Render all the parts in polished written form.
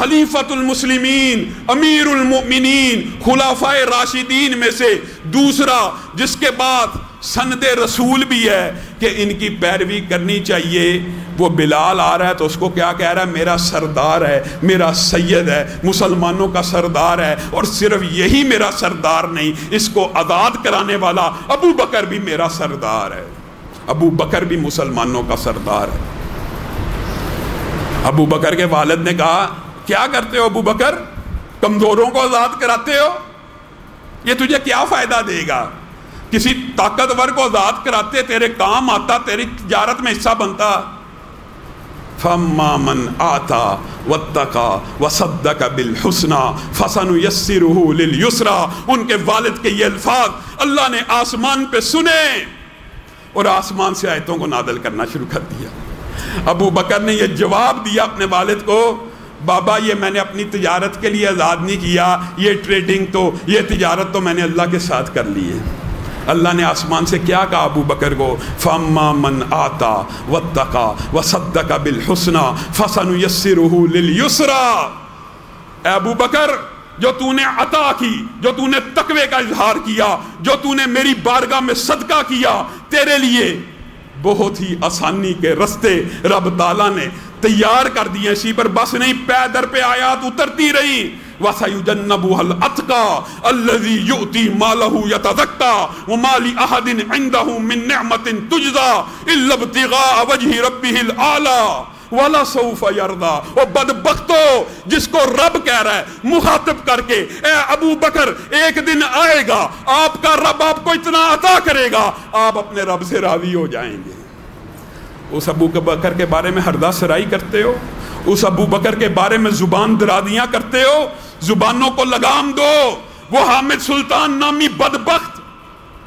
खलीफतुल मुस्लिमीन, अमीरुल मुमिनीन, खुलाफाए राशिदीन में से दूसरा, जिसके बाद सनद रसूल भी है कि इनकी पैरवी करनी चाहिए, वो बिलाल आ रहा है तो उसको क्या कह रहा है? मेरा सरदार है, मेरा सैयद है, मुसलमानों का सरदार है। और सिर्फ यही मेरा सरदार नहीं, इसको आज़ाद कराने वाला अबू बकर भी मेरा सरदार है। अबू बकर भी मुसलमानों का सरदार है। अबू बकर के वालिद ने कहा, क्या करते हो अबू बकर? कमजोरों को आज़ाद कराते हो? ये तुझे क्या फ़ायदा देगा? किसी ताकतवर को आज़ाद कराते, तेरे काम आता, तेरी तिजारत में हिस्सा बनता। फम्मा मन आता वत्तका वसद्दका बिल हुस्ना फसनुयस्सिरुहु लिल युस्रा। उनके वालिद के ये अल्फाज अल्लाह ने आसमान पे सुने और आसमान से आयतों को नादल करना शुरू कर दिया। अबू बकर ने यह जवाब दिया अपने वालिद को, बाबा ये मैंने अपनी तिजारत के लिए आज़ाद नहीं किया, ये ट्रेडिंग तो, ये तिजारत तो मैंने अल्लाह के साथ कर ली है। अल्लाह ने आसमान से क्या कहा अबू बकर को? फम्मा मन आता वत्तका वसद्दका बिल हुस्ना फसनुयस्सिरुहु लिल युस्रा। अबू बकर, जो तूने अता की, जो तूने तकवे का इजहार किया, जो तूने मेरी बारगाह में सदका किया, तेरे लिए बहुत ही आसानी के रास्ते रब ताला ने तैयार कर दिए। इसी पर बस नहीं, पैदर पे आयात उतरती रही। वसयुजन्नबुहल अतका अल्लज़ी युअती मालहु यतज़क्का व मा लि अहदिन इंदहु मिन निअमतिन तुजज़ा इल्ला इब्तिग़ाअ वजहि रब्बिहिल आला वला सौफ यरदा। और बदबख्तो, जिसको रब कह रहा है मुखातिब करके, ए अबू बकर, एक दिन आएगा आपका रब आपको इतना अता करेगा, आप अपने रब से राजी हो जाएंगे। उस अबू बकर के बारे में हरदा सराई करते हो, उस अबू बकर के बारे में जुबान दरादियां करते हो, जुबानों को लगाम दो। वो हामिद सुल्तान नामी बदबख्त,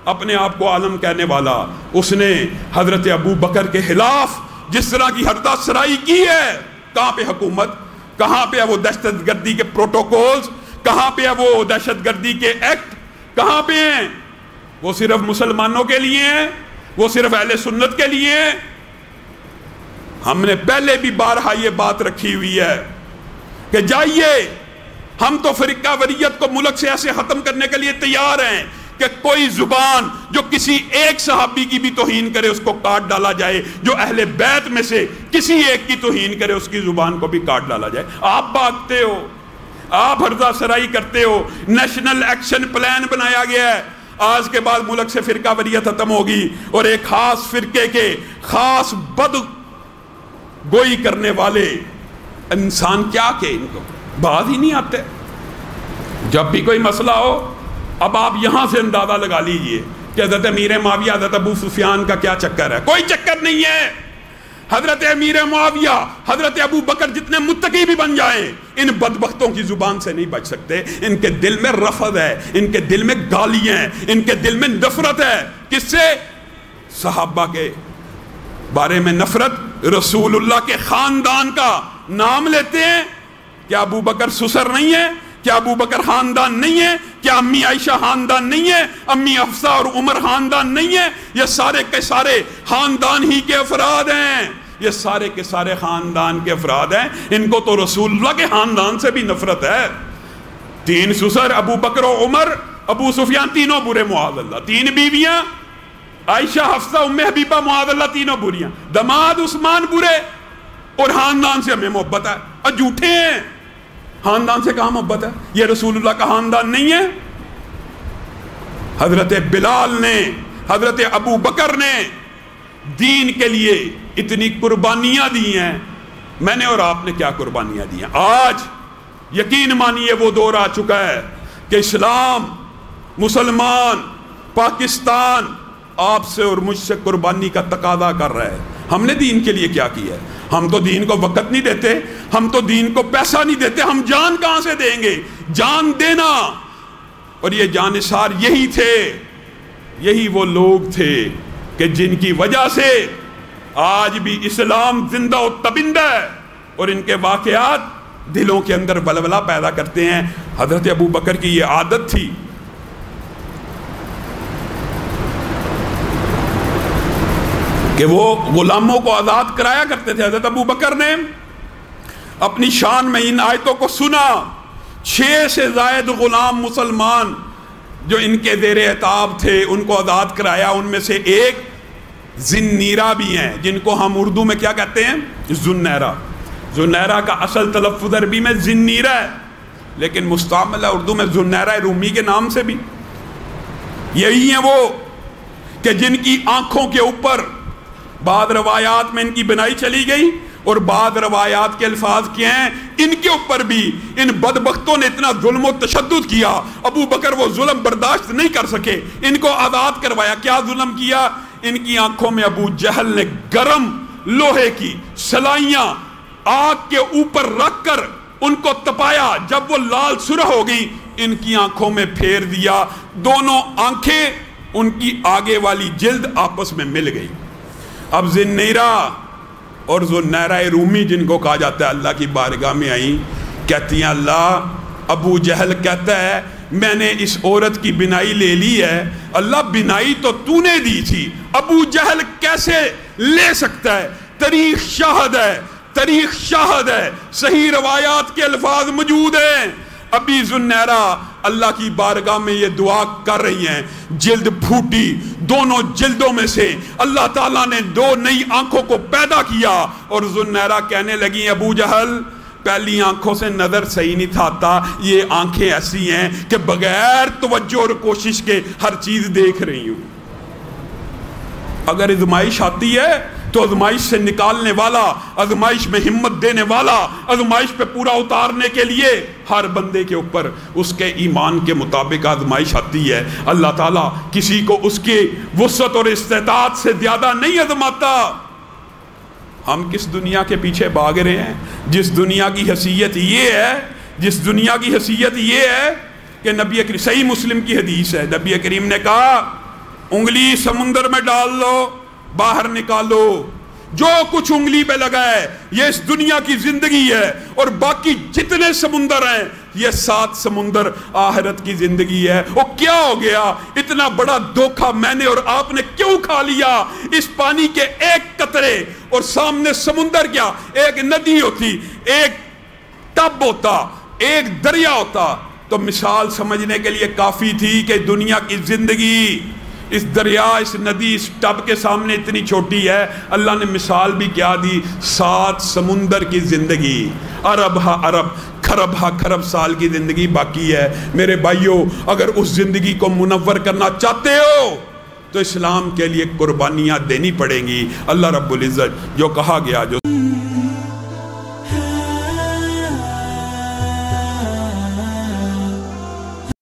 अपने आप को आलम कहने वाला, उसने हजरत अबू बकर के खिलाफ जिस तरह की हरदा सराई की है, कहां पे हुकूमत, कहां पे है वो दहशतगर्दी के प्रोटोकॉल्स, कहां पे है वो दहशतगर्दी के एक्ट, कहां पे हैं? वो सिर्फ मुसलमानों के लिए हैं, वो सिर्फ अहले सुन्नत के लिए हैं। हमने पहले भी बारहा ये बात रखी हुई है कि जाइए, हम तो फरीका वरीयत को मुल्क से ऐसे खत्म करने के लिए तैयार हैं कि कोई जुबान जो किसी एक सहाबी की भी तौहीन करे उसको काट डाला जाए, जो अहले बैत में से किसी एक की तौहीन करे उसकी जुबान को भी काट डाला जाए। आप भागते हो, आप हरदा सराई करते हो। नेशनल एक्शन प्लान बनाया गया है, आज के बाद मुल्क से फिरका वरीयत खत्म होगी और एक खास फिरके के खास बद गोई करने वाले इंसान क्या के, इनको बात ही नहीं आते। जब भी कोई मसला हो, अब आप यहां से अंदाजा लगा लीजिए कि हज़रत अमीर मुआविया, हज़रत अबू सुफियान का क्या चक्कर है। कोई चक्कर नहीं है। हज़रत अमीर मुआविया, हज़रत अबू बकर जितने मुत्तकी भी बन जाएं, इन बदबख्तों की जुबान से नहीं बच सकते। इनके दिल में रफ़द है, इनके दिल में गालियां हैं, इनके दिल में नफरत है। किससे? सहाबा के बारे में नफरत, रसूलुल्लाह के खानदान का नाम लेते हैं। क्या अबू बकर सुसर नहीं है? क्या अबू बकर खानदान नहीं है? क्या अम्मी आयशा खानदान नहीं है? अम्मी अफसा और उमर खानदान नहीं है? ये सारे के सारे खानदान ही के अफराद हैं, ये सारे के सारे खानदान के अफराद हैं। इनको तो रसूलुल्लाह के खानदान से भी नफरत है। तीन सुसर, अबू बकर और उमर, अबू सुफियान, तीनों बुरे मुआज़ल्लाह। तीन बीवियां, आयशा, हफ्सा, उम्मे हबीबा, मुआज़ल्लाह, तीनों बुरियां। दमाद उस्मान बुरे, और खानदान से हमें मोहब्बत है। और झूठे हैं, खानदान से कहां मोहब्बत है? ये रसूलुल्लाह का खानदान नहीं है। हजरत बिलाल ने, हजरत अबू बकर ने दीन के लिए इतनी कुर्बानियां दी हैं। मैंने और आपने क्या कुर्बानियां दी हैं? आज यकीन मानिए वो दौर आ चुका है कि इस्लाम, मुसलमान, पाकिस्तान आपसे और मुझसे कुर्बानी का तकादा कर रहा है। हमने दीन के लिए क्या किया है? हम तो दीन को वक़्त नहीं देते, हम तो दीन को पैसा नहीं देते, हम जान कहां से देंगे? जान देना। और ये जानिसार यही थे, यही वो लोग थे कि जिनकी वजह से आज भी इस्लाम जिंदा और तबिंदा है, और इनके वाक़यात दिलों के अंदर बलबला पैदा करते हैं। हजरत अबू बकर की ये आदत थी कि वो गुलामों को आज़ाद कराया करते थे। हज़रत अबू बकर ने اپنی شان میں ان آیتوں کو سنا. 6 سے زائد غلام مسلمان جو ان کے زیر اعتاب تھے ان کو آزاد کرایا. ان میں سے ایک ذنیرہ بھی ہیں جن کو ہم اردو میں کیا کہتے ہیں؟ ذنیرہ. ذنیرہ کا اصل تلفظ عربی میں ذنیرہ ہے لیکن مستعمل ہے اردو میں ذنیرہ رومی کے نام سے بھی. یہی ہیں وہ کہ جن کی آنکھوں کے اوپر بعض روایات میں ان کی بنائی چلی گئی اور بعض روایات کے الفاظ کیا ہیں ان کے اوپر بھی ان بدبختوں نے اتنا ظلم و تشدد کیا. ابو بکر وہ ظلم برداشت نہیں کر سکے, ان کو آزاد کروایا. کیا ظلم کیا؟ ان کی آنکھوں میں ابو جہل نے گرم لوہے کی سلائیاں آگ کے اوپر رکھ کر ان کو تپایا. جب وہ لال سرخ ہو گئی ان کی آنکھوں میں پھیر دیا. دونوں آنکھیں ان کی آگے والی جلد آپس میں مل گئی. اب ذنیرہ اور ذنیرہ رومی جن کو کہا جاتا ہے اللہ کی بارگاہ میں آئیں, کہتی ہیں اللہ, ابو جہل کہتا ہے میں نے اس عورت کی بنائی لے لی ہے. اللہ بنائی تو تو نے دی تھی, ابو جہل کیسے لے سکتا ہے؟ تاریخ شاہد ہے, تاریخ شاہد ہے, صحیح روایات کے الفاظ موجود ہیں. ابھی ذنیرہ اللہ کی بارگاہ میں یہ دعا کر رہی ہیں, جلد پھوٹی, دونوں جلدوں میں سے اللہ تعالیٰ نے 2 نئی آنکھوں کو پیدا کیا. اور ذنیرہ کہنے لگی ابو جہل پہلی آنکھوں سے نظر صحیح نہیں تھا آتا, یہ آنکھیں ایسی ہیں کہ بغیر توجہ اور کوشش کے ہر چیز دیکھ رہی ہوں. اگر آزمائش آتی ہے تو آزمائش سے نکالنے والا, آزمائش میں ہمت دینے والا, آزمائش پہ پورا اتارنے کے لیے ہر بندے کے اوپر اس کے ایمان کے مطابق آزمائش آتی ہے. اللہ تعالیٰ کسی کو اس کی وسعت اور استطاعت سے زیادہ نہیں آزماتا. ہم کس دنیا کے پیچھے بھاگ رہے ہیں جس دنیا کی حیثیت یہ ہے, جس دنیا کی حیثیت یہ ہے کہ نبی کریم, صحیح مسلم کی حدیث ہے, نبی کریم نے کہا انگلی سمندر میں ڈال لو باہر نکالو, جو کچھ انگلی پہ لگا ہے یہ اس دنیا کی زندگی ہے اور باقی جتنے سمندر ہیں یہ 7 سمندر آخرت کی زندگی ہے. وہ کیا ہو گیا؟ اتنا بڑا دھوکہ میں نے اور آپ نے کیوں کھا لیا؟ اس پانی کے ایک قطرے اور سامنے سمندر, کیا ایک ندی ہوتی, ایک ٹب ہوتا, ایک دریا ہوتا تو مثال سمجھنے کے لیے کافی تھی کہ دنیا کی زندگی اس دریا, اس ندی, اس ٹب کے سامنے اتنی چھوٹی ہے. اللہ نے مثال بھی کیا دی, 7 سمندر کی زندگی, ارب ہا ارب, کھرب ہا کھرب سال کی زندگی باقی ہے. میرے بھائیوں, اگر اس زندگی کو منور کرنا چاہتے ہو تو اسلام کے لیے قربانیاں دینی پڑیں گی. اللہ رب العزت جو کہا گیا جو